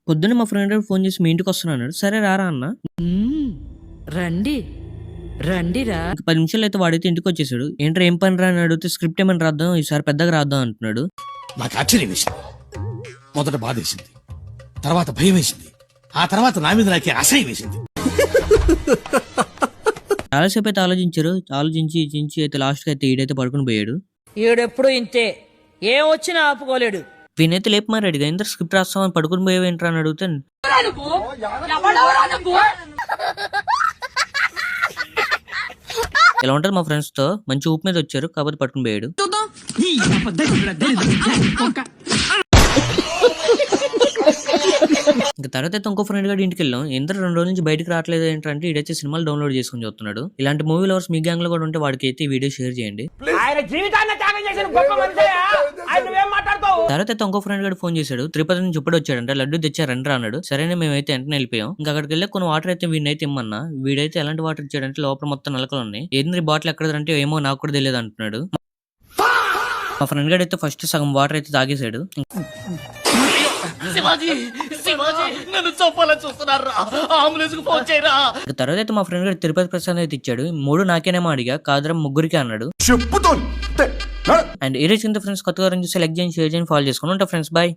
పొద్దున్న మా friend phone చేసి మీ ఇంటికి వస్తున్నా అన్నాడు. సరే రారా అన్న. రండి రండిరా. 10 నిమిషాలు అయితే వాడైతే ఇంటికి వచ్చేసాడు. ఏంట్రా ఏం పని రా అని అడిగితే స్క్రిప్ట్ ఏమని రాద్దాం, ఈసారి పెద్దగా రాద్దాం అంటున్నాడు. నాకు ఆశ్చర్యం వేసింది. మొదట బాధ వేసింది, తర్వాత భయం వేసింది, ఆ తర్వాత నా మీద నాకే అసహ్యం వేసింది. చాలాసేపు అయితే ఆలోచించి అయితే లాస్ట్ కి అయితే ఈడైతే పడుకుని పోయాడు. ఈడెప్పుడు ఇంతే, ఏం వచ్చినా ఆపుకోలేడు. వీనైతే లేపు మరి అడిగా, ఇంత స్క్రిప్ట్ రాస్తామని పడుకుని పోయేవేంట్రా అని అడిగితే ఇలా ఉంటది మా ఫ్రెండ్స్ తో. మంచి ఊపు మీద వచ్చారు, కాకపోతే పట్టుకుని పోయాడు. ఇంకా తర్వాత అయితే ఇంకో ఫ్రెండ్ గారి ఇంటికి వెళ్ళాం. ఎంత 2 రోజుల నుంచి బయటకు రావట్లేదు ఏంటంటే ఈడైతే సినిమాలు డౌన్లోడ్ చేసుకుని చూస్తున్నాడు. ఇలాంటి మూవీ లవర్స్ మీ గ్యాంగ్ లో కూడా ఉంటే వాడికి అయితే ఈ వీడియో షేర్ చేయండి. తర్వాత అయితే ఇంకో ఫ్రెండ్ గారు ఫోన్ చేశాడు. తిరుపతి నుంచి ఇప్పుడు వచ్చాడంటే లడ్డు తెచ్చారంటే అన్నాడు. సరేనే మేమైతే వెంటనే వెళ్ళిపోయాం. ఇంకా అక్కడికి వెళ్ళి కొన్ని వాటర్ అయితే వీడినైతే ఇమ్మన్నా. వీడైతే ఎలాంటి వాటర్ ఇచ్చాడంటే లోపల మొత్తం నలకలు ఉన్నాయి. ఏంది బాటిల్ ఎక్కడంటే ఏమో నాకు కూడా తెలియదు అంటున్నాడు. మా ఫ్రెండ్ గారు అయితే ఫస్ట్ సగం వాటర్ అయితే తాగేశాడు. తర్వాత అయితే మా ఫ్రెండ్ గారు తిరుపతి ప్రసాద్ అయితే ఇచ్చాడు. 3 నాకేనేమో అడిగా, కాదురా ముగ్గురికి అన్నాడు. అండ్ ఈ రోజు ఫ్రెండ్స్ కొత్తగా చూసి లైక్ చేయండి, షేర్ చేయండి, ఫాలో చేసుకోండి. ఉంటా ఫ్రెండ్స్, బాయ్.